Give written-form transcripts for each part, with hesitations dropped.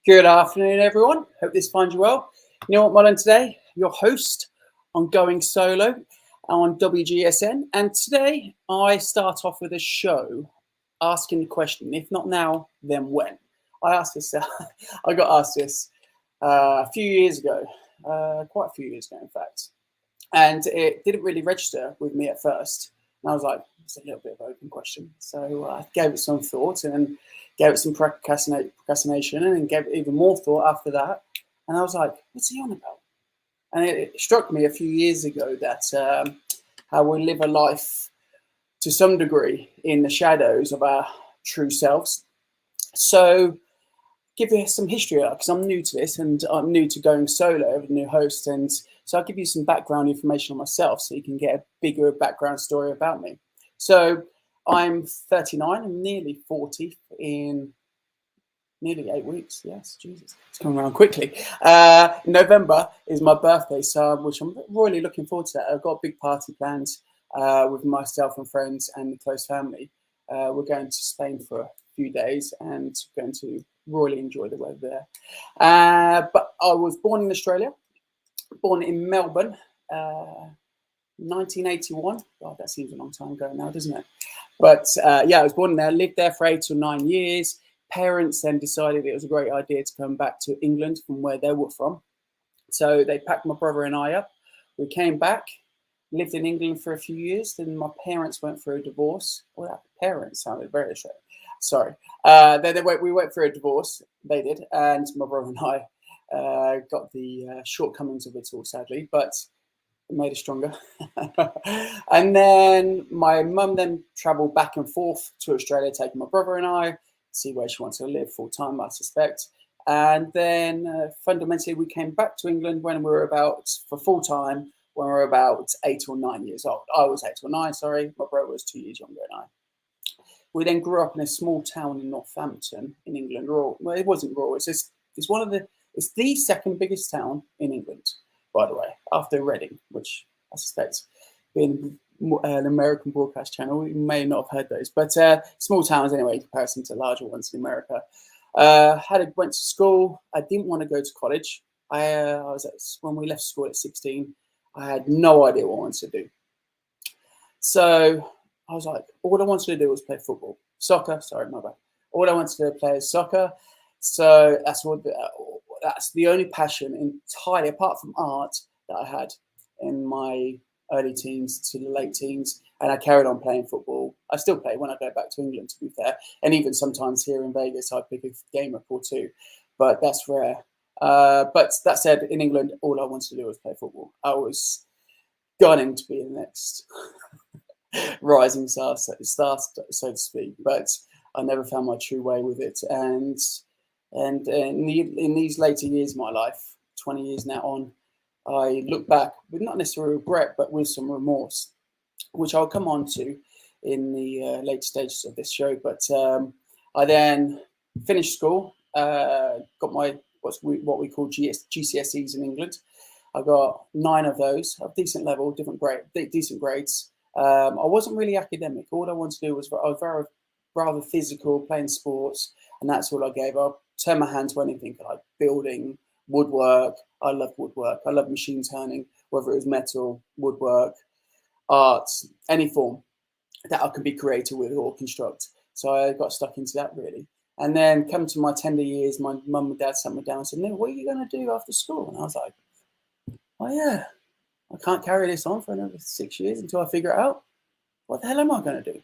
Good afternoon, everyone. Hope this finds you well. Neil McMullin today, your host on Going Solo on WGSN. And today I start off with a show asking the question, if not now, then when? I asked this, I got asked this a few years ago, quite a few years ago, in fact. And it didn't really register with me at first. And I was like, it's a little bit of an open question. So I gave it some thought and gave it some procrastination and gave it even more thought after that. And I was like, what's he on about? And it struck me a few years ago that how we live a life to some degree in the shadows of our true selves. So give you some history because I'm new to this and I'm new to Going Solo as a new host. And so I'll give you some background information on myself so you can get a bigger background story about me. So I'm 39 and nearly 40 in nearly 8 weeks. Yes, Jesus, it's coming around quickly. November is my birthday, so which I'm really looking forward to that. I've got a big party planned with myself and friends and the close family. We're going to Spain for a few days and going to really enjoy the weather there. But I was born in Australia, born in Melbourne, 1981. God, that seems a long time ago now, doesn't it? But yeah, I was born there, lived there for 8 or 9 years. Parents then decided it was a great idea to come back to England from where they were from. So they packed my brother and I up. We came back, lived in England for a few years. Then my parents went through a divorce. Well, that parents sounded very strange. Sorry. We went through a divorce. They did. And my brother and I got the shortcomings of it all, sadly. But it made us stronger. And then my mum then travelled back and forth to Australia, taking my brother and I, see where she wants to live full time, I suspect. And then fundamentally, we came back to England when we were for full time, when we were about 8 or 9 years old. I was 8 or 9, sorry. My brother was 2 years younger than I. We then grew up in a small town in Northampton in England. Well, it wasn't rural. It's the second biggest town in England, by the way, after Reading, which I suspect being an American broadcast channel, you may not have heard those, but small towns anyway in comparison to larger ones in America. Went to school. I didn't want to go to college. When we left school at 16, I had no idea what I wanted to do. So I was like, all I wanted to do was play football, soccer. Sorry, my bad. All I wanted to play is soccer. So that's the only passion entirely, apart from art, that I had in my early teens to the late teens, and I carried on playing football. I still play when I go back to England, to be fair, and even sometimes here in Vegas, I pick a game up or two, but that's rare. But that said, in England, all I wanted to do was play football. I was gunning to be the next rising star, so to speak, but I never found my true way with it. And in these later years of my life, 20 years now on, I look back with not necessarily regret, but with some remorse, which I'll come on to in the later stages of this show. But I then finished school, got my what we call GCSEs in England. I got 9 of those, of decent level, decent grades. I wasn't really academic. All I wanted to do was I was rather physical, playing sports, and that's all I gave up. Turn my hand to anything like building, woodwork. I love woodwork. I love machine turning, whether it was metal, woodwork, art, any form that I could be creative with or construct. So I got stuck into that really. And then come to my tender years, my mum and dad sat me down and said, "Neil, what are you going to do after school?" And I was like, "Oh yeah, I can't carry this on for another 6 years until I figure it out. What the hell am I going to do?"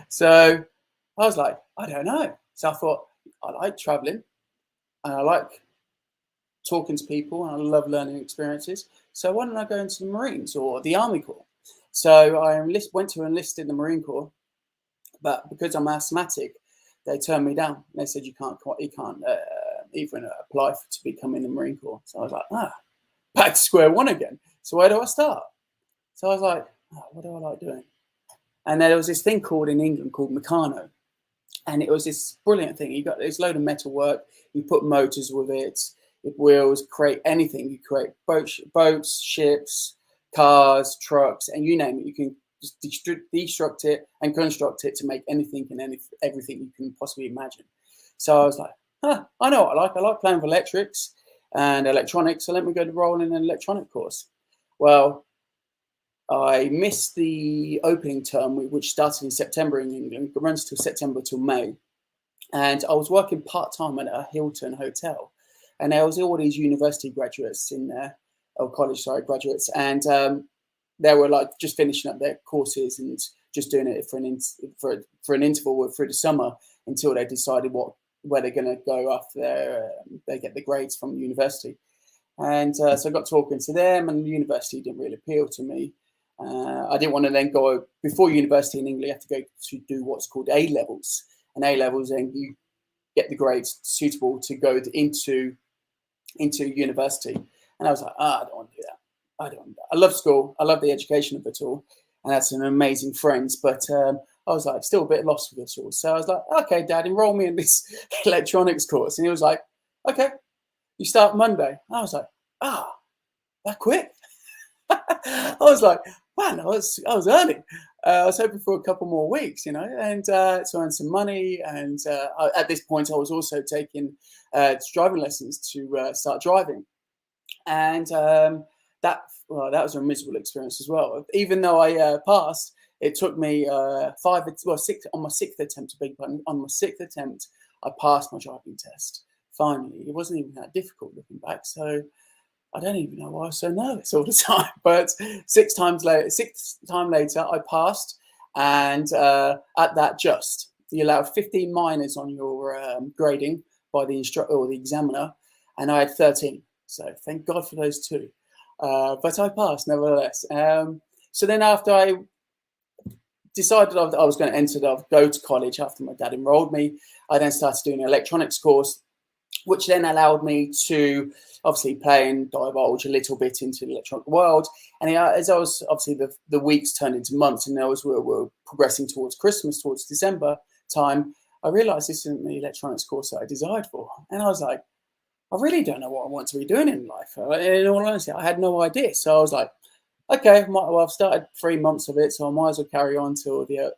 So I was like, I don't know. So I thought, I like traveling and I like talking to people and I love learning experiences. So why don't I go into the Marines or the Army Corps? So I went to enlist in the Marine Corps, but because I'm asthmatic, they turned me down. They said you can't even apply to become in the Marine Corps. So I was like, back to square one again. So where do I start? So I was like, what do I like doing? And there was this thing in England called Meccano. And it was this brilliant thing. You got this load of metal work. You put motors with it, wheels, create anything. You create boats, ships, cars, trucks, and you name it. You can just destruct it and construct it to make anything and everything you can possibly imagine. So I was like, I know what I like. I like playing with electrics and electronics, so let me go to roll in an electronic course. Well, I missed the opening term, which started in September in England. It runs till September till May. And I was working part-time at a Hilton hotel. And there was all these university graduates in there, or college, sorry, graduates. And they were like just finishing up their courses and just doing it for an interval through the summer until they decided where they're going to go after they get the grades from the university. And so I got talking to them, and the university didn't really appeal to me. I didn't want to then go before university in England. You have to go to do what's called A levels, and A levels, then you get the grades suitable to go into university. And I was like, I don't want to do that. I don't want to do that. I love school. I love the education of it all, and I had some amazing friends. But I was like still a bit lost with it all. So I was like, okay, Dad, enroll me in this electronics course. And he was like, okay, you start Monday. I was like, that quick? I was like, man, I was earning. I was hoping for a couple more weeks, and so I earned some money. And at this point, I was also taking driving lessons to start driving. And that was a miserable experience as well. Even though I passed, it took me 6 on my sixth attempt. On my sixth attempt, I passed my driving test. Finally, it wasn't even that difficult looking back. So I don't even know why I was so nervous all the time. But 6 time later, I passed. And at that, you allowed 15 minors on your grading by the instructor or the examiner, and I had 13. So thank God for those 2. But I passed nevertheless. So then after I decided I was going to go to college after my dad enrolled me, I then started doing an electronics course, which then allowed me to obviously play and divulge a little bit into the electronic world. And as I was, obviously the weeks turned into months, and as we were progressing towards Christmas, towards December time, I realized this isn't the electronics course that I desired for. And I was like, I really don't know what I want to be doing in life. In all honesty, I had no idea. So I was like, okay, well, I've started 3 months of it, so I might as well carry on till the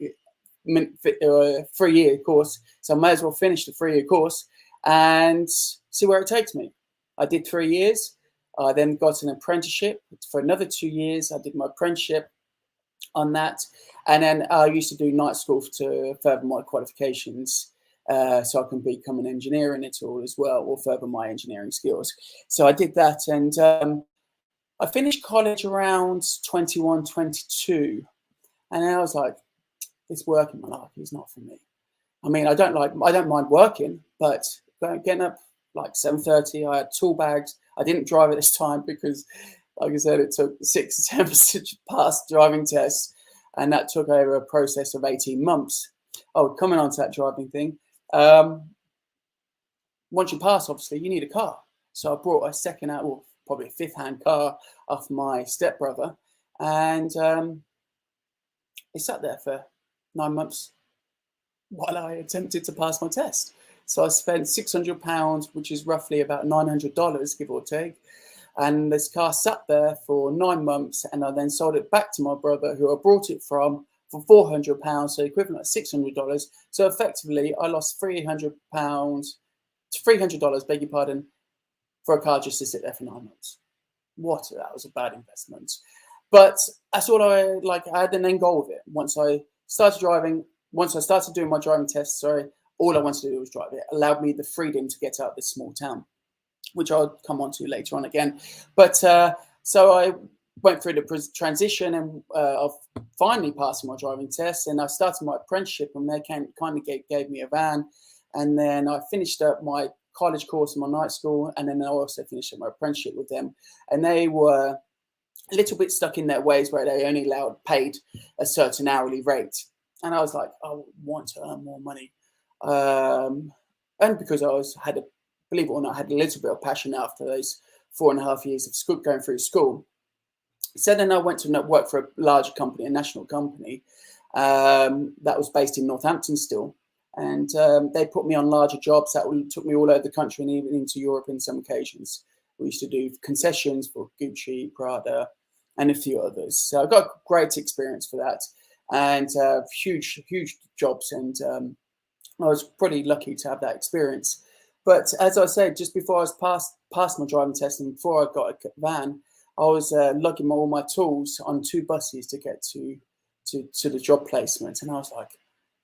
3-year course. So I may as well finish the 3-year course and see where it takes me. I did 3 years. I then got an apprenticeship for another 2 years. I did my apprenticeship on that. And then I used to do night school to further my qualifications, so I can become an engineer in it all as well, or further my engineering skills. So I did that, and I finished college around 21, 22. And then I was like, this work in my life is not for me. I mean, I don't mind working, but getting up like 7:30, I had tool bags. I didn't drive at this time because, like I said, it took 6 attempts to pass driving tests, and that took over a process of 18 months. Oh, coming on to that driving thing. Once you pass, obviously, you need a car. So I brought a second-hand, or probably a fifth-hand car off my stepbrother, and it sat there for 9 months while I attempted to pass my test. So I spent £600, which is roughly about $900, give or take. And this car sat there for 9 months, and I then sold it back to my brother, who I brought it from, for £400, so equivalent of $600. So effectively, I lost £300, beg your pardon, for a car just to sit there for 9 months. That was a bad investment. But that's all I had an end goal with it. Once I started doing my driving test, all I wanted to do was drive. It allowed me the freedom to get out of this small town, which I'll come on to later on again. But so I went through the transition, and of finally passing my driving test, and I started my apprenticeship, and they gave me a van. And then I finished up my college course in my night school, and then I also finished up my apprenticeship with them. And they were a little bit stuck in their ways where they only paid a certain hourly rate. And I was like, I want to earn more money. And because believe it or not, I had a little bit of passion after those 4.5 years of school, going through school. So then I went to work for a large company, a national company, that was based in Northampton still. And they put me on larger jobs that took me all over the country and even into Europe in some occasions. We used to do concessions for Gucci, Prada, and a few others. So I got great experience for that, and huge jobs. And I was pretty lucky to have that experience. But as I said, just before I was past my driving test and before I got a van, I was lugging all my tools on 2 buses to get to the job placement. And I was like,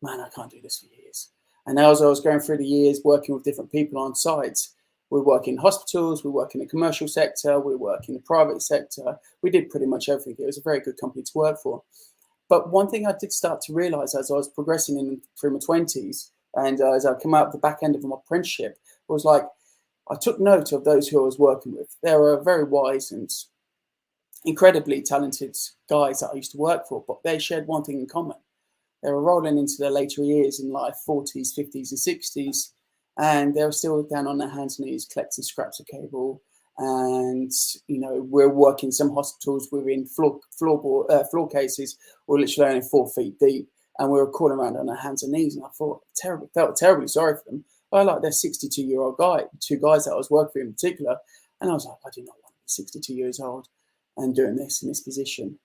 man, I can't do this for years. And as I was going through the years working with different people on sites, we work in hospitals, we work in the commercial sector, we work in the private sector. We did pretty much everything. It was a very good company to work for. But one thing I did start to realize as I was progressing through my 20s and as I came out the back end of my apprenticeship, was like, I took note of those who I was working with. They were very wise and incredibly talented guys that I used to work for, but they shared one thing in common. They were rolling into their later years in life, 40s, 50s, and 60s, and they were still down on their hands and knees collecting scraps of cable. And we're working some hospitals. We're in floor cases. We're literally only 4 feet deep, and we were crawling around on our hands and knees. And I felt terribly sorry for them. I like their 62-year-old guy, 2 guys that I was working with in particular, and I was like, I do not want to be 62 years old and doing this in this position.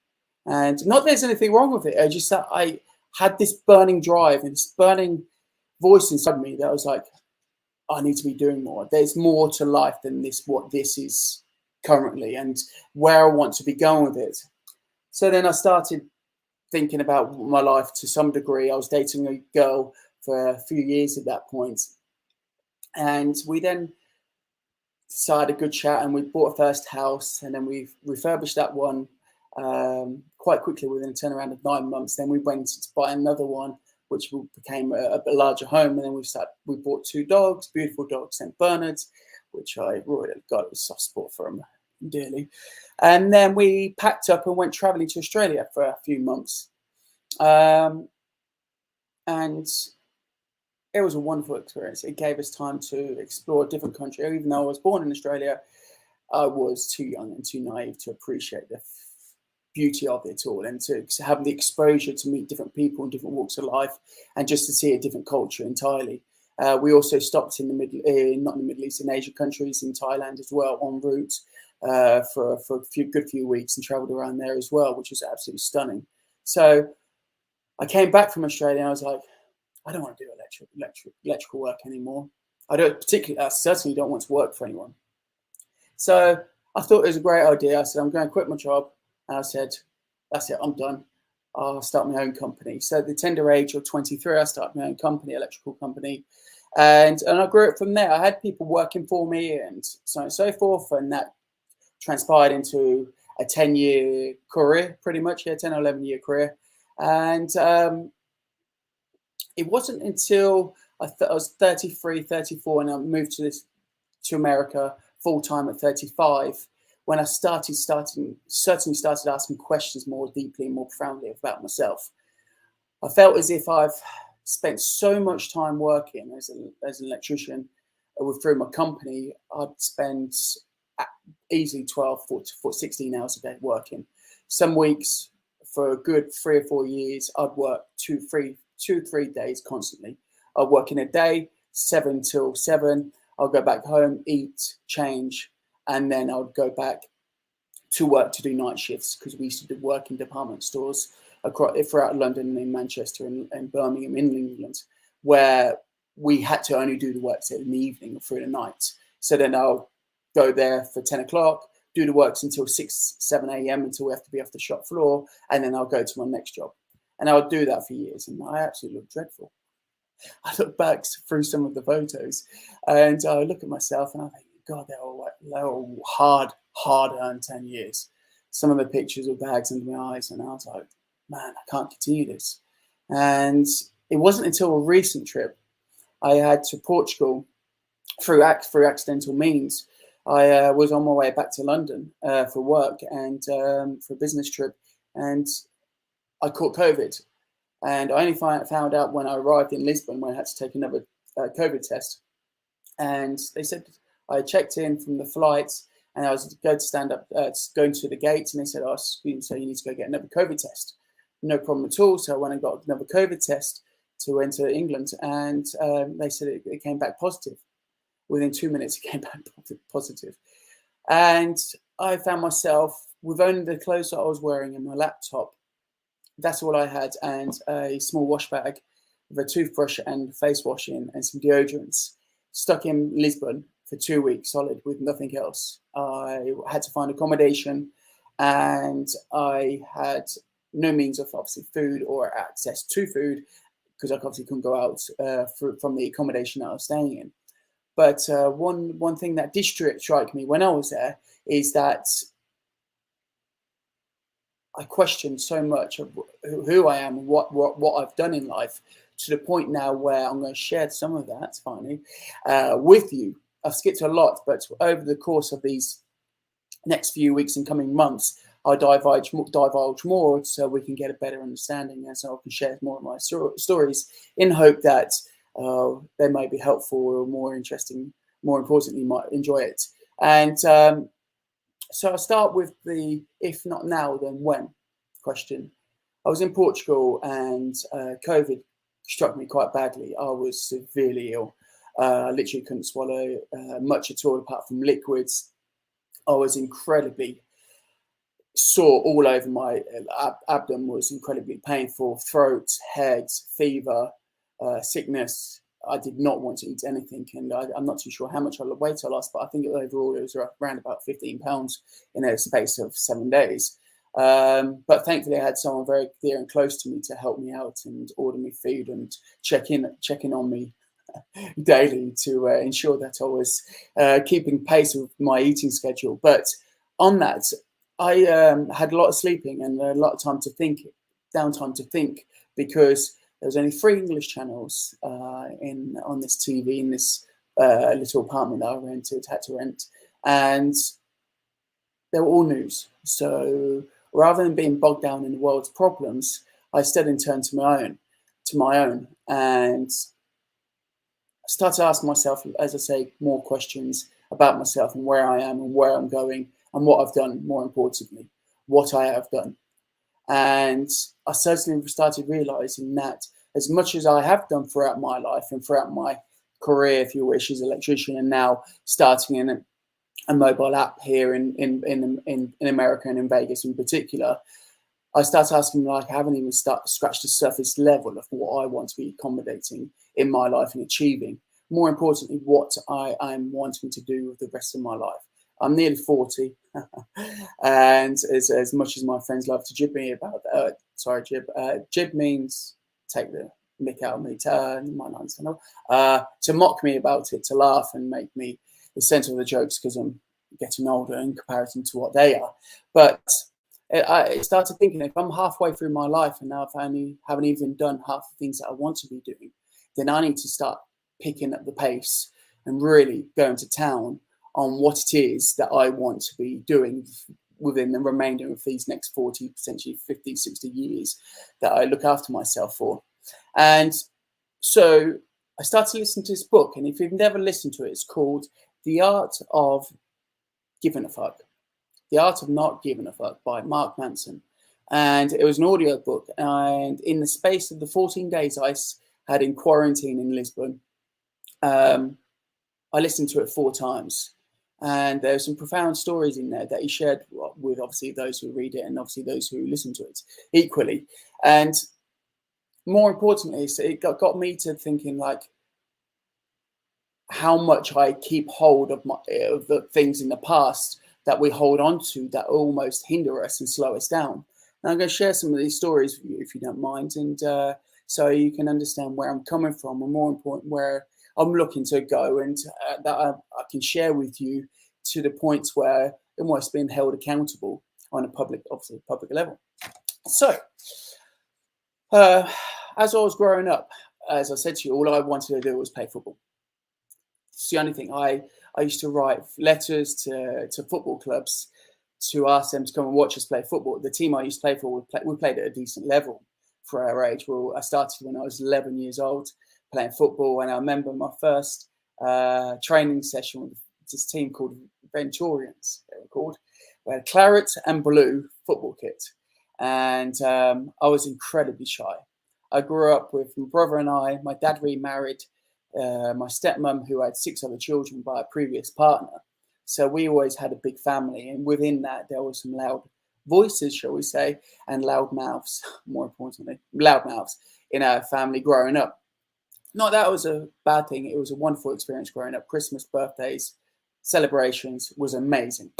And not that there's anything wrong with it. I just that I had this burning drive and this burning voice inside me that was like, I need to be doing more. There's more to life than what this is currently and where I want to be going with it. So then I started thinking about my life to some degree. I was dating a girl for a few years at that point. And we then decided a good chat and we bought a first house, and then we refurbished that one quite quickly within a turnaround of 9 months. Then we went to buy another one, which became a larger home. And then we bought 2 dogs, beautiful dogs, St. Bernards, which I really got a soft spot for them dearly. And then we packed up and went traveling to Australia for a few months. And it was a wonderful experience. It gave us time to explore a different country. Even though I was born in Australia, I was too young and too naive to appreciate the beauty of it all, and to have the exposure to meet different people in different walks of life, and just to see a different culture entirely. We also stopped in in Asian countries, in Thailand as well, en route for a good few weeks, and travelled around there as well, which was absolutely stunning. So I came back from Australia and I was like, I don't want to do electrical work anymore. I certainly don't want to work for anyone. So I thought it was a great idea. I said, I'm going to quit my job. And I said, that's it, I'm done. I'll start my own company. So at the tender age of 23, I started my own company, electrical company. And I grew it from there. I had people working for me and so on and so forth. And that transpired into a 10-year career, pretty much, 10 or 11-year career. And it wasn't until I was 33, 34, and I moved to America full-time at 35, when I certainly started asking questions more deeply and more profoundly about myself. I felt as if I've spent so much time working as an electrician through my company. I'd spend easily 12, 16 hours a day working. Some weeks for a good 3 or 4 years, I'd work 2 or 3 days constantly. I'd work in a day, 7 till 7. I'll go back home, eat, change, and then I would go back to work to do night shifts, because we used to work in department stores throughout London and in Manchester and Birmingham in England, where we had to only do the work in the evening or through the night. So then I'll go there for 10 o'clock, do the works until 6, 7 a.m. until we have to be off the shop floor, and then I'll go to my next job. And I'll do that for years, and I absolutely look dreadful. I look back through some of the photos and I look at myself and I think, God, they were hard-earned 10 years. Some of the pictures with bags under my eyes, and I was like, man, I can't continue this. And it wasn't until a recent trip I had to Portugal through accidental means. I was on my way back to London for work and for a business trip, and I caught COVID. And I only found out when I arrived in Lisbon, when I had to take another COVID test. And they said, I checked in from the flights and I was going to stand up, going to the gates, and they said, oh, so you need to go get another COVID test. No problem at all. So I went and got another COVID test to enter England, and they said it came back positive. Within 2 minutes, it came back positive. And I found myself with only the clothes that I was wearing and my laptop. That's all I had, and a small wash bag with a toothbrush and face washing and some deodorants. stuck in Lisbon for 2 weeks solid with nothing else. I had to find accommodation, and I had no means of obviously food or access to food, because I obviously couldn't go out from the accommodation that I was staying in. But one thing that did strike me when I was there is that I questioned so much of who I am and what I've done in life, to the point now where I'm going to share some of that finally with you. I've skipped a lot, but over the course of these next few weeks and coming months, I'll divulge more so we can get a better understanding, and so I can share more of my stories in hope that they may be helpful or more interesting. More importantly, you might enjoy it. And so I'll start with the if not now, then when question. I was in Portugal, and COVID struck me quite badly. I was severely ill. I literally couldn't swallow much at all apart from liquids. I was incredibly sore all over. My abdomen was incredibly painful, throat, head, fever, sickness. I did not want to eat anything, and I'm not too sure how much weight I lost, but I think overall it was around about 15 pounds in a space of 7 days. But thankfully I had someone very dear and close to me to help me out and order me food and check in on me daily to ensure that I was keeping pace with my eating schedule. But on that, I had a lot of sleeping and a lot of time to think, downtime to think, because there was only 3 English channels on this TV in this little apartment that I had to rent, and they were all news. So rather than being bogged down in the world's problems, I instead turned to my own, and started asking myself, as I say, more questions about myself and where I am and where I'm going and what I've done. More importantly, what I have done. And I certainly started realizing that as much as I have done throughout my life and throughout my career, if you wish, as an electrician, and now starting in a mobile app here in America and in Vegas in particular, I started asking, like, I haven't even scratched the surface level of what I want to be accommodating in my life and achieving. More importantly, what I'm wanting to do with the rest of my life. I'm nearly 40, and as much as my friends love to jib me about that, jib means take the mick out of me, to mock me about it, to laugh and make me the centre of the jokes because I'm getting older in comparison to what they are. But I started thinking, if I'm halfway through my life and now I haven't even done half the things that I want to be doing, then I need to start picking up the pace and really going to town on what it is that I want to be doing within the remainder of these next 40, potentially 50, 60 years that I look after myself for. And so I started to listen to this book, and if you've never listened to it, it's called The Art of Giving a Fuck. The Art of Not Giving a Fuck by Mark Manson. And it was an audio book. And in the space of the 14 days I had in quarantine in Lisbon, I listened to it 4 times. And there's some profound stories in there that he shared with obviously those who read it and obviously those who listen to it equally. And more importantly, so it got me to thinking, like, how much I keep hold of the things in the past that we hold on to that almost hinder us and slow us down. And I'm going to share some of these stories with you, if you don't mind, and so you can understand where I'm coming from, and more important, where I'm looking to go, and that I can share with you to the points where almost being held accountable on a public level. So, as I was growing up, as I said to you, all I wanted to do was play football. It's the only thing. I used to write letters to football clubs to ask them to come and watch us play football. The team I used to play for, we played at a decent level for our age. Well, I started when I was 11 years old playing football, and I remember my first training session with this team called Venturians, they were called. We had a claret and blue football kit, and I was incredibly shy. I grew up with my brother and I. My dad remarried my stepmom, who had 6 other children by a previous partner. So we always had a big family, and within that there was some loud voices, shall we say, and loud mouths, more importantly, loud mouths in our family growing up. Not that it was a bad thing. It was a wonderful experience growing up. Christmas, birthdays, celebrations was amazing.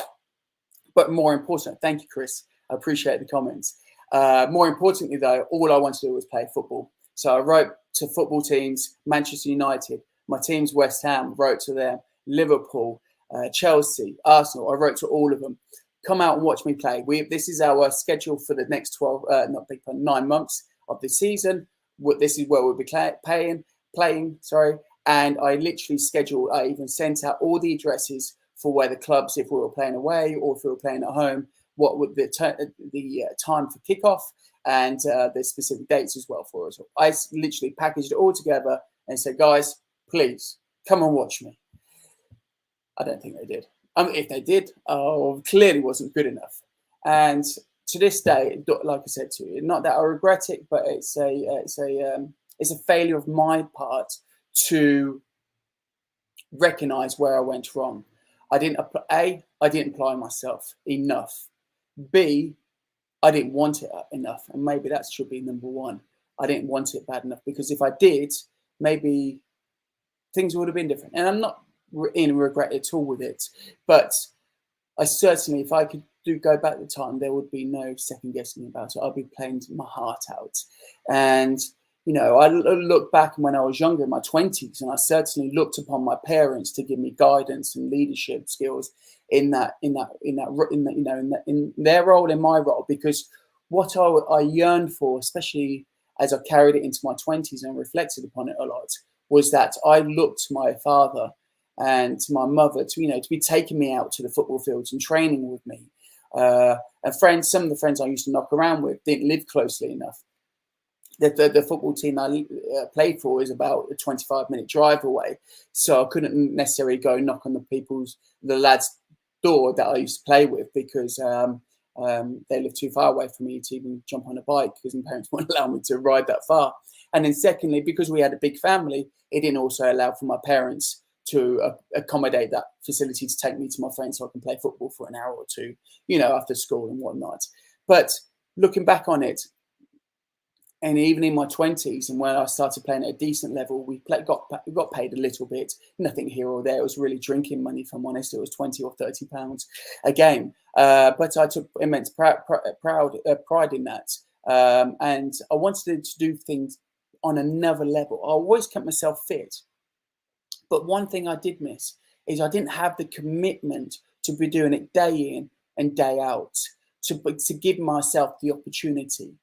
But more important, thank you, Chris. I appreciate the comments. More importantly, though, all I wanted to do was play football. So I wrote to football teams, Manchester United, my teams, West Ham, wrote to them, Liverpool, Chelsea, Arsenal. I wrote to all of them. Come out and watch me play. This is our schedule for the next 9 months of the season. This is where we'll be playing. And I literally scheduled. I even sent out all the addresses for where the clubs, if we were playing away or if we were playing at home, what would the time for kickoff and the specific dates as well for us. I literally packaged it all together and said, guys, please come and watch me. I don't think they did. If they did, clearly wasn't good enough. And to this day, like I said to you, not that I regret it, but it's a failure of my part to recognize where I went wrong. I didn't apply myself enough. B, I didn't want it enough. And maybe that should be number one. I didn't want it bad enough, because if I did, maybe things would have been different. And I'm not in regret at all with it. But I certainly, if I could go back the time, there would be no second guessing about it. I'd be playing my heart out. And I look back when I was younger, in my 20s, and I certainly looked upon my parents to give me guidance and leadership skills in their role, in my role, because what I yearned for, especially as I carried it into my 20s and reflected upon it a lot, was that I looked to my father and to my mother to be taking me out to the football fields and training with me. And some of the friends I used to knock around with didn't live closely enough. The football team I played for is about a 25-minute drive away, so I couldn't necessarily go knock on the lads' door that I used to play with, because they lived too far away from me to even jump on a bike, because my parents wouldn't allow me to ride that far. And then secondly, because we had a big family, it didn't also allow for my parents to accommodate that facility to take me to my friends so I can play football for an hour or two, after school and whatnot. But looking back on it, and even in my 20s, and when I started playing at a decent level, we got paid a little bit, nothing here or there. It was really drinking money, if I'm honest. It was 20 or 30 pounds a game. But I took immense pride in that. And I wanted to do things on another level. I always kept myself fit. But one thing I did miss is I didn't have the commitment to be doing it day in and day out, to give myself the opportunity.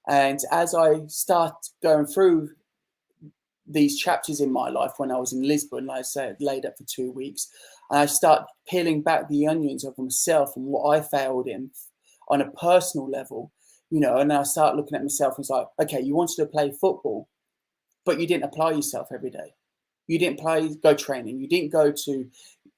And as I start going through these chapters in my life, when I was in Lisbon, like I said, laid up for 2 weeks, and I start peeling back the onions of myself and what I failed in on a personal level, and I start looking at myself and it's like, okay, you wanted to play football, but you didn't apply yourself every day. You didn't go training. You didn't go to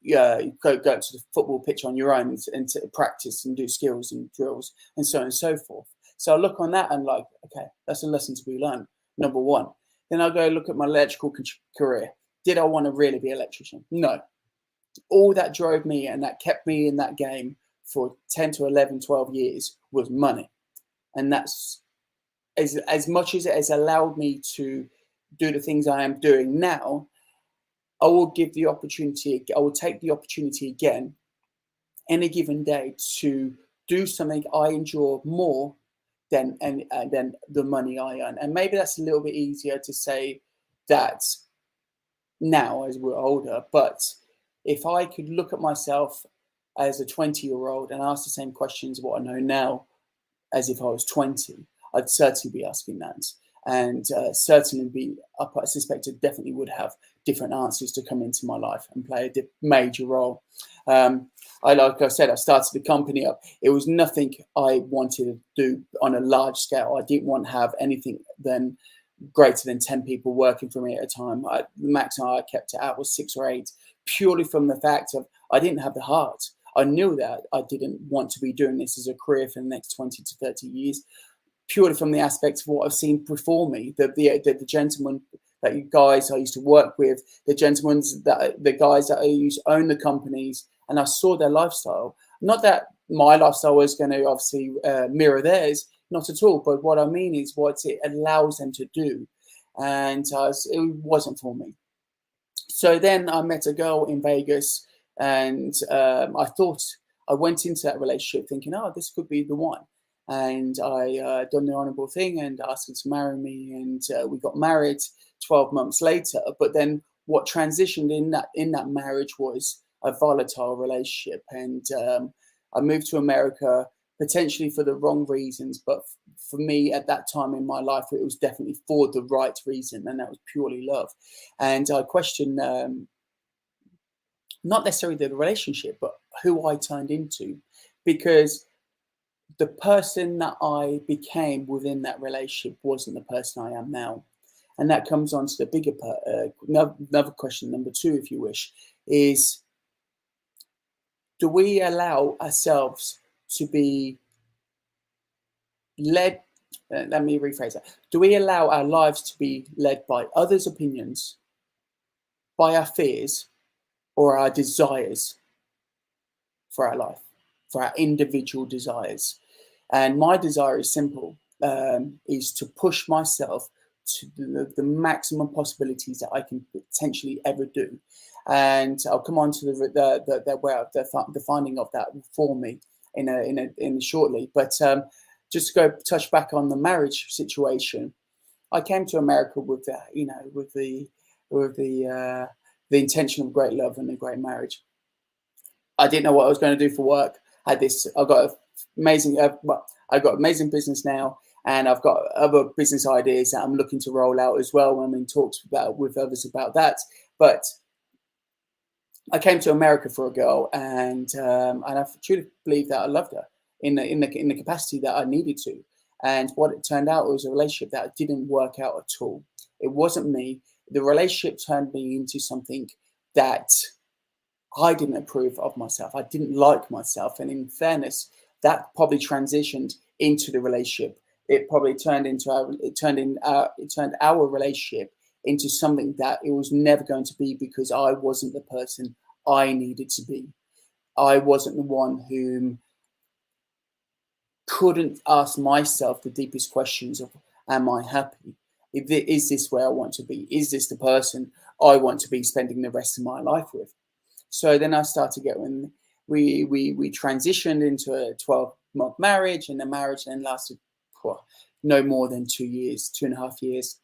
go to the football pitch on your own and to practice and do skills and drills and so on and so forth. So I look on that and like, okay, that's a lesson to be learned, number one. Then I go look at my electrical career. Did I want to really be an electrician? No. All that drove me and that kept me in that game for 10 to 11, 12 years was money. And that's as much as it has allowed me to do the things I am doing now. I will give the opportunity. I will take the opportunity again any given day to do something I enjoy more than the money I earn. And maybe that's a little bit easier to say that now as we're older. But if I could look at myself as a 20-year-old and ask the same questions what I know now as if I was 20, I'd certainly be asking that. And certainly I suspect it definitely would have different answers to come into my life and play a major role. Like I said, I started the company up. It was nothing I wanted to do on a large scale. I didn't want to have anything greater than 10 people working for me at a time. The maximum I kept it at was 6 or 8, purely from the fact of I didn't have the heart. I knew that I didn't want to be doing this as a career for the next 20 to 30 years. Purely from the aspects of what I've seen before me, the gentlemen that you guys I used to work with, the guys that I used to own the companies, and I saw their lifestyle. Not that my lifestyle was going to obviously mirror theirs, not at all. But what I mean is what it allows them to do, and it wasn't for me. So then I met a girl in Vegas, and I went into that relationship thinking, oh, this could be the one. And I done the honourable thing and asked her to marry me, and we got married 12 months later. But then what transitioned in that marriage was a volatile relationship, and I moved to America potentially for the wrong reasons, but for me at that time in my life, it was definitely for the right reason, and that was purely love. And I questioned not necessarily the relationship, but who I turned into, because the person that I became within that relationship wasn't the person I am now. And that comes on to the bigger another question, number two, if you wish, is do we allow ourselves to be led? Let me rephrase that. Do we allow our lives to be led by others' opinions, by our fears, or our desires for our life, for our individual desires? And my desire is simple, is to push myself to the maximum possibilities that I can potentially ever do. And I'll come on to the finding of that for me in shortly. But just to go touch back on the marriage situation, I came to America with the intention of great love and a great marriage. I didn't know what I was going to do for work. I got amazing business now, and I've got other business ideas that I'm looking to roll out as well. I'm in talks with others about that. But I came to America for a girl, and I truly believe that I loved her in the capacity that I needed to. And what it turned out was a relationship that didn't work out at all. It wasn't me. The relationship turned me into something that I didn't approve of myself. I didn't like myself. And in fairness, that probably transitioned into the relationship. It probably turned our relationship into something that it was never going to be, because I wasn't the person I needed to be. I wasn't the one who couldn't ask myself the deepest questions of, am I happy? Is this where I want to be? Is this the person I want to be spending the rest of my life with? So then I started getting, we transitioned into a 12-month marriage, and the marriage then lasted no more than 2 years, 2.5 years.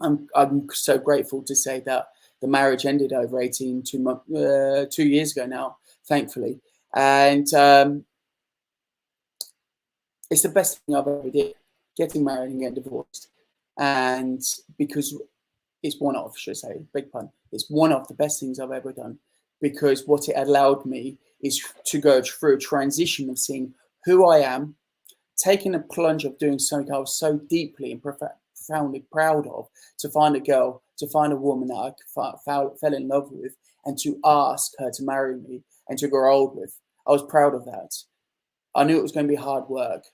I'm so grateful to say that the marriage ended over 2 years ago now, thankfully. And it's the best thing I've ever did, getting married and getting divorced. And because it's one of, should I say, big pun, it's one of the best things I've ever done, because what it allowed me is to go through a transition of seeing who I am, taking a plunge of doing something I was so deeply and profoundly proud of, to find a woman that I fell in love with, and to ask her to marry me and to grow old with. I was proud of that. I knew it was going to be hard work,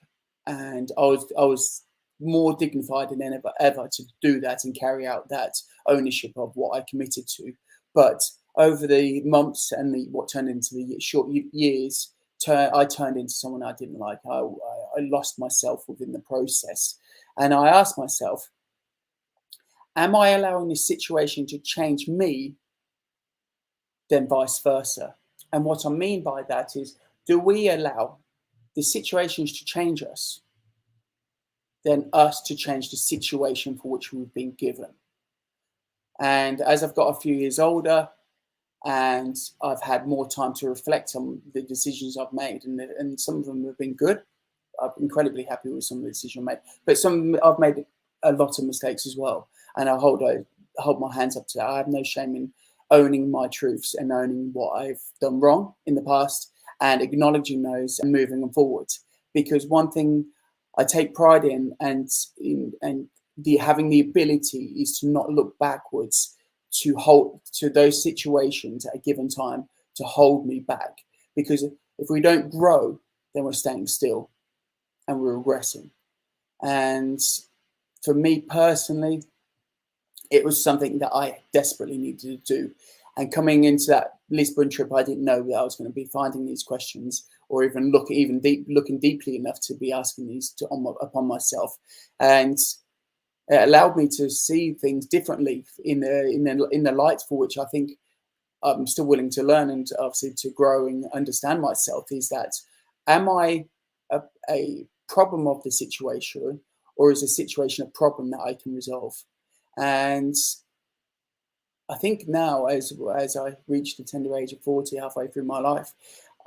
and I was more dignified than ever to do that and carry out that ownership of what I committed to. But over the months and what turned into the short years, I turned into someone I didn't like. I lost myself within the process. And I asked myself, am I allowing this situation to change me, then vice versa? And what I mean by that is, do we allow the situations to change us, then us to change the situation for which we've been given? And as I've got a few years older, and I've had more time to reflect on the decisions I've made, and some of them have been good. I'm incredibly happy with some of the decisions I made, but I've made a lot of mistakes as well, and I hold my hands up to that. I have no shame in owning my truths and owning what I've done wrong in the past, and acknowledging those and moving them forward. Because one thing I take pride in, and having the ability, is to not look backwards, to hold to those situations at a given time to hold me back. Because if we don't grow, then we're staying still and we're regressing. And for me personally, it was something that I desperately needed to do. And coming into that Lisbon trip, I didn't know that I was going to be finding these questions, or even looking deeply enough to be asking these upon myself. And It allowed me to see things differently in the light for which I think I'm still willing to learn and obviously to grow and understand myself. Is that, am I a problem of the situation, or is the situation a problem that I can resolve? And I think now, as I reach the tender age of 40, halfway through my life,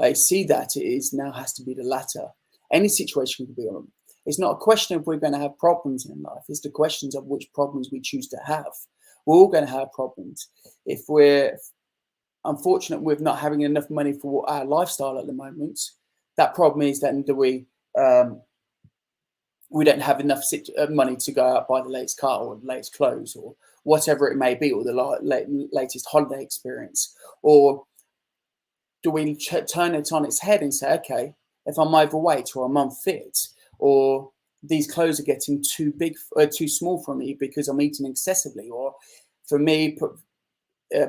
I see that it is now has to be the latter. Any situation could be on. It's not a question of we're going to have problems in life. It's the questions of which problems we choose to have. We're all going to have problems. If we're unfortunate with not having enough money for our lifestyle at the moment, that problem is then we don't have enough money to go out buy the latest car or the latest clothes or whatever it may be, or the latest holiday experience. Or do we turn it on its head and say, okay, if I'm overweight or I'm unfit, or these clothes are getting too big, too small for me because I'm eating excessively, or for me,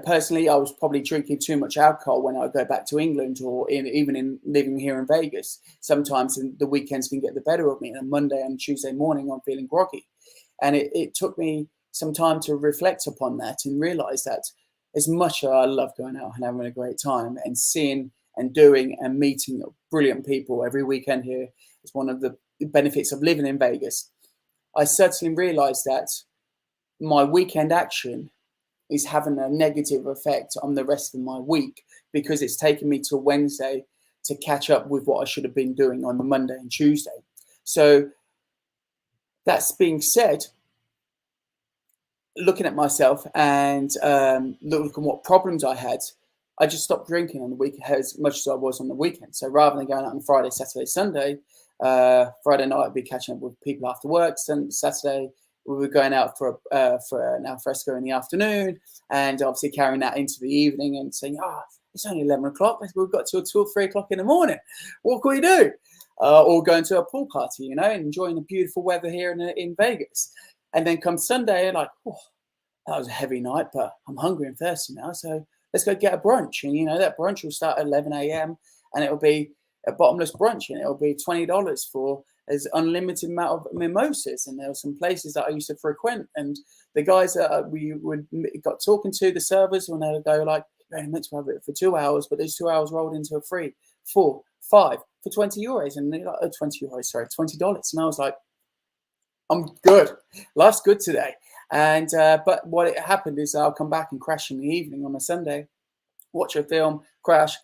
personally, I was probably drinking too much alcohol when I go back to England, or even in living here in Vegas. Sometimes the weekends can get the better of me, and on Monday and Tuesday morning, I'm feeling groggy. And it took me some time to reflect upon that and realize that as much as I love going out and having a great time and seeing and doing and meeting brilliant people every weekend here, it's one of the benefits of living in Vegas. I certainly realized that my weekend action is having a negative effect on the rest of my week, because it's taken me to Wednesday to catch up with what I should have been doing on the Monday and Tuesday. So that's being said, looking at myself and looking at what problems I had, I just stopped drinking on the week as much as I was on the weekend. So rather than going out on Friday, Saturday, Sunday, Friday night I'd be catching up with people after work. Saturday we were going out for an al fresco in the afternoon, and obviously carrying that into the evening and saying, it's only 11 o'clock. We've got till 2 or 3 o'clock in the morning. What can we do? Or going to a pool party, and enjoying the beautiful weather here in Vegas. And then come Sunday, like, that was a heavy night, but I'm hungry and thirsty now. So let's go get a brunch. And, that brunch will start at 11 a.m. and it'll be a bottomless brunch, and it'll be $20 for as unlimited amount of mimosas. And there were some places that I used to frequent, and the guys that we got talking to, the servers, when they would go like, you're only meant to have it for 2 hours, but those 2 hours rolled into a 3, 4, 5 for 20 euros. And they're like, $20. And I was like, I'm good. Life's good today. And but what happened is I'll come back and crash in the evening on a Sunday, watch a film, crash,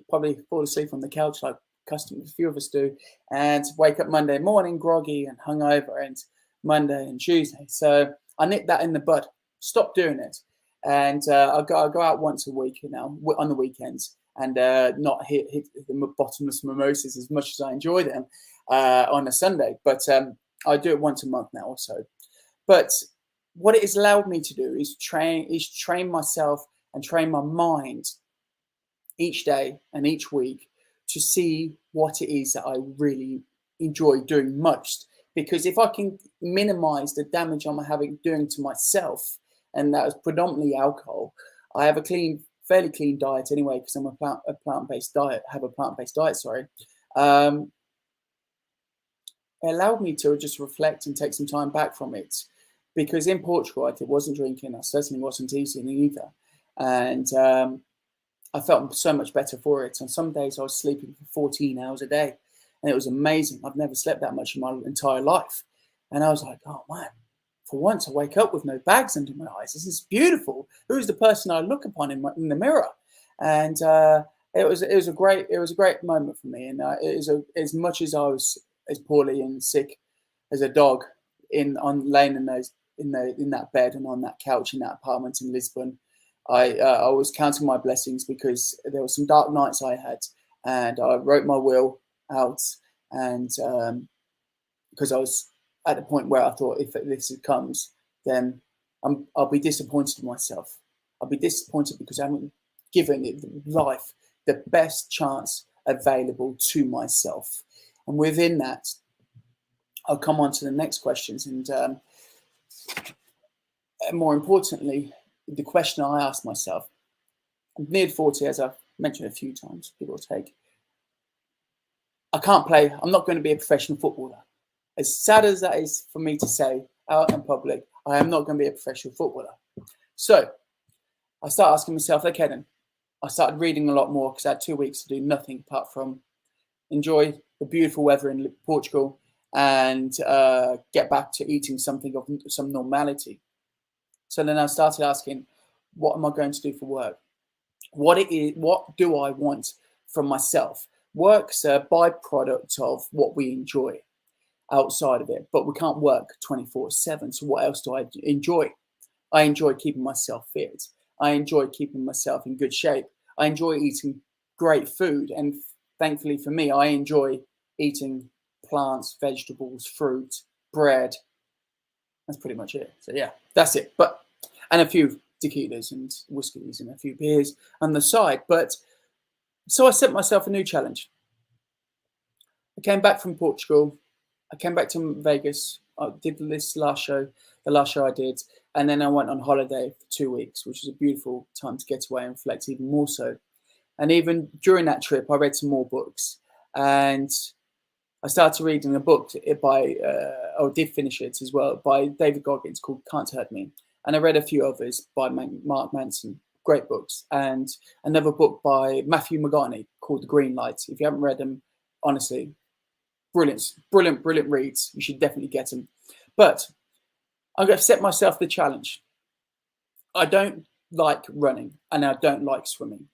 probably fall asleep on the couch like a few of us do, and wake up Monday morning groggy and hungover, and Monday and Tuesday. So I nipped that in the bud. Stop doing it, and I'll go out once a week now on the weekends, and not hit the bottomless mimosas as much as I enjoy them on a Sunday, but I do it once a month now or so. But what it has allowed me to do is train myself and train my mind each day and each week to see what it is that I really enjoy doing most. Because if I can minimize the damage I'm doing to myself, and that is predominantly alcohol, I have a fairly clean diet anyway, because I'm a plant-based diet. It allowed me to just reflect and take some time back from it, because in Portugal I wasn't drinking, I certainly wasn't eating either, and I felt so much better for it. On some days I was sleeping for 14 hours a day, and it was amazing. I've never slept that much in my entire life, and I was like, oh man, for once I wake up with no bags under my eyes. This is beautiful. Who's the person I look upon in the mirror? And it was a great moment for me, and as much as I was as poorly and sick as a dog laying in that bed and on that couch in that apartment in Lisbon, I was counting my blessings, because there were some dark nights I had, and I wrote my will out, and because I was at the point where I thought, if this comes, then I'll be disappointed in myself. I'll be disappointed because I haven't given life the best chance available to myself. And within that, I'll come on to the next questions. And more importantly, the question I asked myself, I'm near 40, as I've mentioned a few times, give or take. I can't play. I'm not going to be a professional footballer. As sad as that is for me to say, out in public, I am not going to be a professional footballer. So I started asking myself, okay, then I started reading a lot more because I had 2 weeks to do nothing apart from enjoy the beautiful weather in Portugal and get back to eating something of some normality. So then I started asking, what am I going to do for work? What do I want from myself? Work's a byproduct of what we enjoy outside of it, but we can't work 24/7. So what else do I enjoy? I enjoy keeping myself fit. I enjoy keeping myself in good shape. I enjoy eating great food. And thankfully for me, I enjoy eating plants, vegetables, fruit, bread. That's pretty much it. So yeah, that's it. And a few tequilas and whiskeys and a few beers on the side. But so I set myself a new challenge. I came back from Portugal. I came back to Vegas. I did this last show, the last show I did. And then I went on holiday for 2 weeks, which was a beautiful time to get away and flex even more so. And even during that trip, I read some more books. And I started reading a book I did finish it as well, by David Goggins called Can't Hurt Me. And I read a few others by Mark Manson, great books. And another book by Matthew McConaughey called The Green Light. If you haven't read them, honestly, brilliant reads. You should definitely get them. But I'm going to set myself the challenge. I don't like running and I don't like swimming.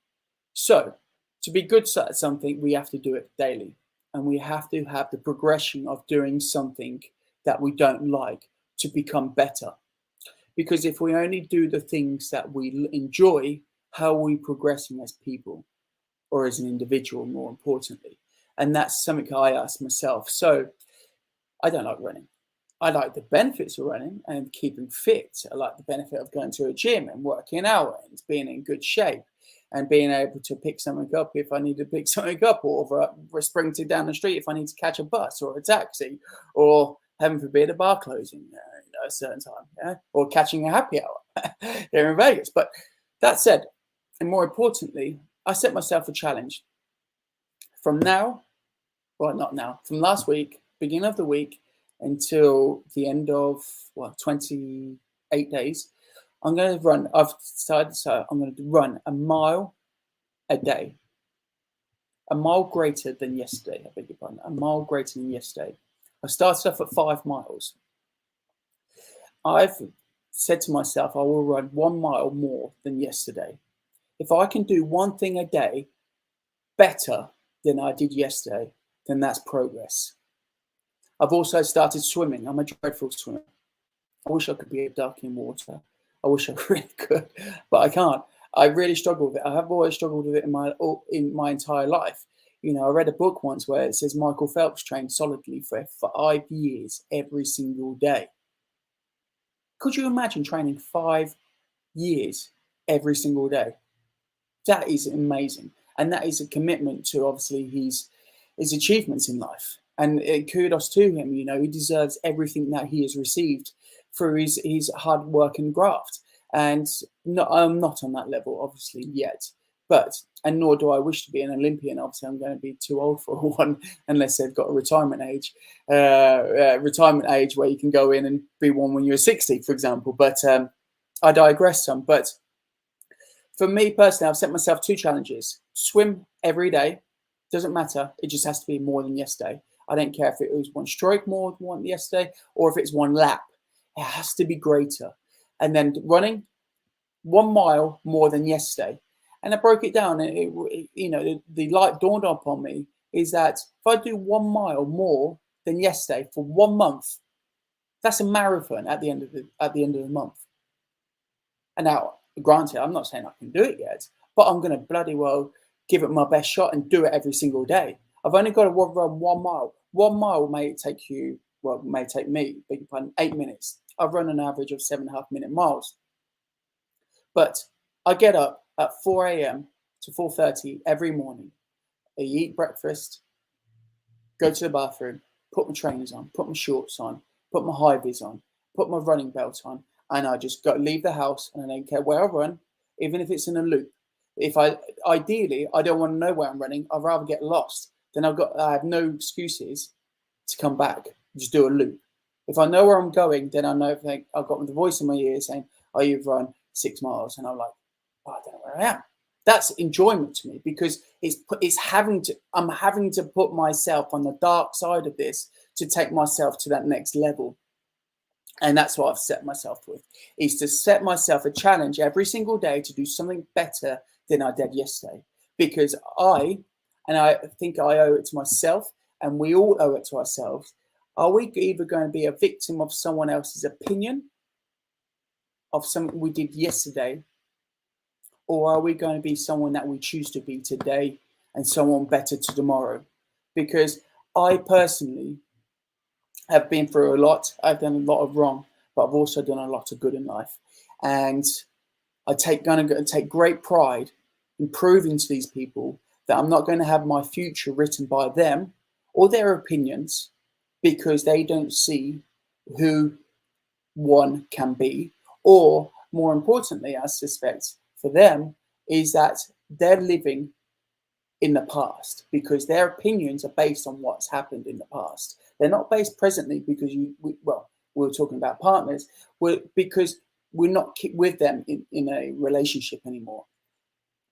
So to be good at something, we have to do it daily. And we have to have the progression of doing something that we don't like to become better. Because if we only do the things that we enjoy, how are we progressing as people or as an individual, more importantly? And that's something I ask myself. So I don't like running. I like the benefits of running and keeping fit. I like the benefit of going to a gym and working out and being in good shape and being able to pick something up if I need to pick something up, or sprinting down the street if I need to catch a bus or a taxi, or heaven forbid a bar closing at a certain time, yeah? Or catching a happy hour here in Vegas. But that said, and more importantly, I set myself a challenge from now, well, not now, from last week, beginning of the week, until the end of 28 days. I'm going to run. I've decided, so I'm going to run a mile a day, a mile greater than yesterday. I beg your pardon, a mile greater than yesterday. I started off at 5 miles. I've said to myself, I will run 1 mile more than yesterday. If I can do one thing a day better than I did yesterday, then that's progress. I've also started swimming. I'm a dreadful swimmer. I wish I could be a duck in water. I wish I really could, but I can't. I really struggle with it. I have always struggled with it in my entire life. You know, I read a book once where it says Michael Phelps trained solidly for 5 years every single day. Could you imagine training 5 years every single day? That is amazing. And that is a commitment to obviously his achievements in life. And kudos to him, you know, he deserves everything that he has received through his hard work and graft. And I'm not on that level, obviously, yet. And nor do I wish to be an Olympian. Obviously, I'm going to be too old for one, unless they've got a retirement age where you can go in and be one when you're 60, for example. But I digress some. But for me personally, I've set myself 2 challenges. Swim every day. Doesn't matter. It just has to be more than yesterday. I don't care if it was 1 stroke more than one yesterday or if it's 1 lap. It has to be greater. And then running 1 mile more than yesterday. And I broke it down. And the light dawned upon me is that if I do 1 mile more than yesterday for 1 month, that's a marathon at the end of the month. And now, granted, I'm not saying I can do it yet, but I'm going to bloody well give it my best shot and do it every single day. I've only got to run 1 mile. 1 mile may take me, beg your pardon, 8 minutes. I've run an average of 7.5 minute miles. But I get up at 4 a.m. to 4:30 every morning. I eat breakfast, go to the bathroom, put my trainers on, put my shorts on, put my high vis on, put my running belt on, and I just leave the house, and I don't care where I run, even if it's in a loop. Ideally, I don't want to know where I'm running. I'd rather get lost. Then I have no excuses to come back, just do a loop. If I know where I'm going, then I know if I've got the voice in my ear saying, "Oh, you've run 6 miles," and I'm like, "Oh, I don't know where I am." That's enjoyment to me, because I'm having to put myself on the dark side of this to take myself to that next level. And that's what I've set myself with, is to set myself a challenge every single day to do something better than I did yesterday. Because I think I owe it to myself, and we all owe it to ourselves. Are we either going to be a victim of someone else's opinion of something we did yesterday, or are we going to be someone that we choose to be today and someone better to tomorrow? Because I personally have been through a lot. I've done a lot of wrong, but I've also done a lot of good in life. And I going to take great pride in proving to these people that I'm not going to have my future written by them or their opinions, because they don't see who one can be. Or more importantly, I suspect for them, is that they're living in the past, because their opinions are based on what's happened in the past. They're not based presently, because we're talking about partners, because we're not with them in a relationship anymore.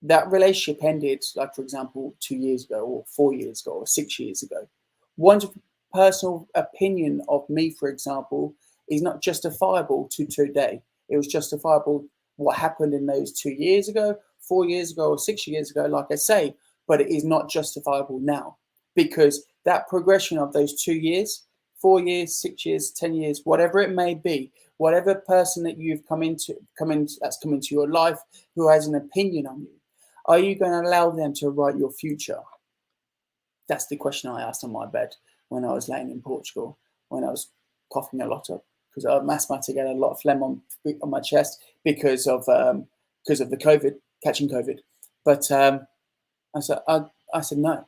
That relationship ended, like, for example, 2 years ago or 4 years ago or 6 years ago. One's personal opinion of me, for example, is not justifiable to today. It was justifiable what happened in those 2 years ago, 4 years ago, or 6 years ago, like I say, but it is not justifiable now, because that progression of those 2 years, 4 years, 6 years, 10 years, whatever it may be, whatever person that you've come into your life who has an opinion on you, are you going to allow them to write your future? That's the question I asked on my bed when I was laying in Portugal, when I was coughing a lot up, because I was asthmatic, had a lot of phlegm on my chest because of the COVID, catching COVID. But I said no.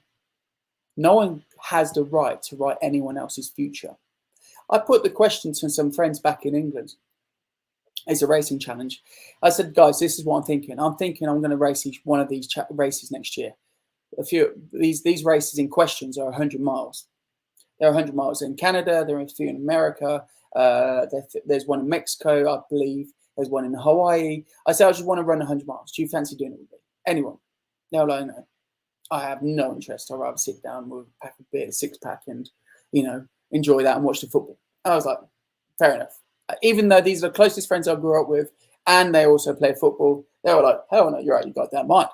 No one has the right to write anyone else's future. I put the question to some friends back in England. It's a racing challenge. I said, guys, this is what I'm thinking. I'm thinking I'm going to race each one of these races next year. A few these races in questions are 100 miles. There are 100 miles in Canada. There are a few in America. There's one in Mexico, I believe. There's one in Hawaii. I said, I just want to run 100 miles. Do you fancy doing it with me? Anyone? They were like, no. I have no interest. I'd rather sit down with a pack of beer, 6-pack, and enjoy that and watch the football. I was like, fair enough. Even though these are the closest friends I grew up with, and they also play football, they were like, hell no, you're out, you got that mind.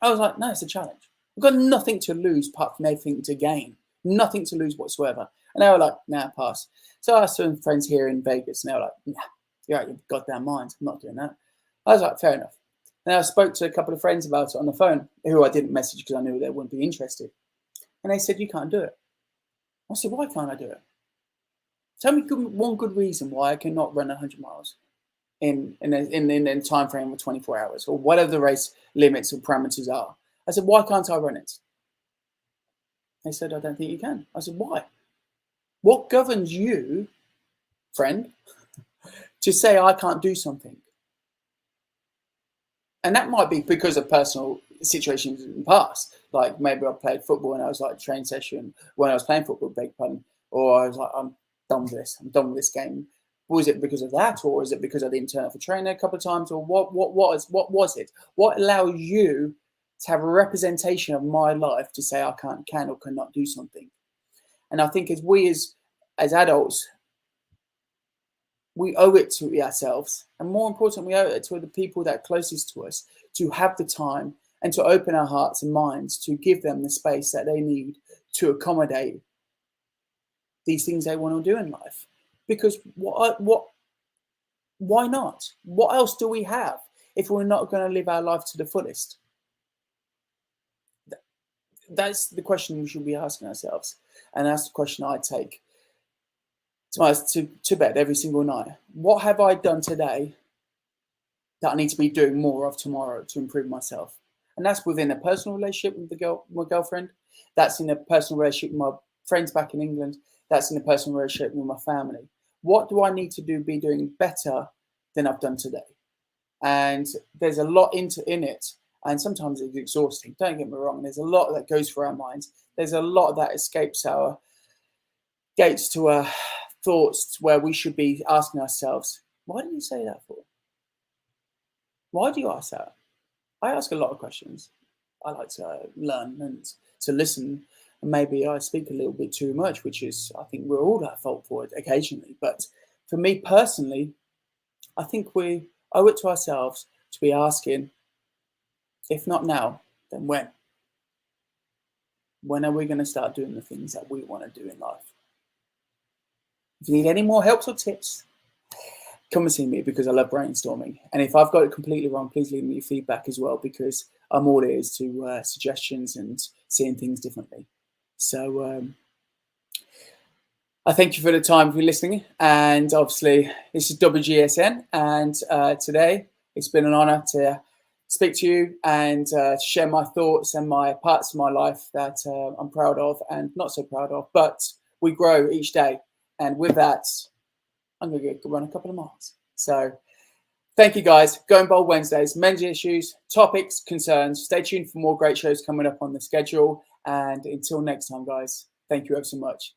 I was like, no, it's a challenge. I've got nothing to lose apart from everything to gain. Nothing to lose whatsoever. And they were like, nah, pass. So I asked some friends here in Vegas, and they were like, nah, you're out, you've got that mind. I'm not doing that. I was like, fair enough. And I spoke to a couple of friends about it on the phone, who I didn't message because I knew they wouldn't be interested. And they said, you can't do it. I said, why can't I do it? Tell me one good reason why I cannot run 100 miles in a time frame of 24 hours, or whatever the race limits or parameters are. I said, why can't I run it? They said, I don't think you can. I said, why? What governs you, friend, to say I can't do something? And that might be because of personal situations in the past. Like maybe I played football and I was like train session when I was playing football, beg pardon, or I was like, I'm done with this. I'm done with this game. Was it because of that, or is it because I didn't turn up for training a couple of times, or what was it? What allows you to have a representation of my life to say I can or cannot do something? And I think as adults, we owe it to ourselves, and more important, we owe it to the people that are closest to us, to have the time and to open our hearts and minds to give them the space that they need to accommodate these things they want to do in life. Because why not? What else do we have if we're not going to live our life to the fullest? That's the question we should be asking ourselves, and that's the question I take to bed every single night. What have I done today that I need to be doing more of tomorrow to improve myself? And that's within a personal relationship with my girlfriend. That's in a personal relationship with my friends back in England. That's in a personal relationship with my family. What do I need to be doing better than I've done today? And there's a lot in it. And sometimes it's exhausting. Don't get me wrong. There's a lot that goes through our minds. There's a lot that escapes our gates to thoughts where we should be asking ourselves, why do you say that for? Why do you ask that? I ask a lot of questions. I like to learn and to listen. And maybe I speak a little bit too much, which is, I think we're all at fault for it occasionally. But for me personally, I think we owe it to ourselves to be asking, if not now, then when? When are we going to start doing the things that we want to do in life? If you need any more helps or tips, come and see me, because I love brainstorming. And if I've got it completely wrong, please leave me feedback as well, because I'm all ears to suggestions and seeing things differently. So I thank you for the time for listening. And obviously, this is WGSN. And today, it's been an honor to speak to you and share my thoughts and my parts of my life that I'm proud of and not so proud of. But we grow each day. And with that, I'm going to go run a couple of miles. So thank you, guys. Going Bold Wednesdays, men's issues, topics, concerns. Stay tuned for more great shows coming up on the schedule. And until next time, guys, thank you ever so much.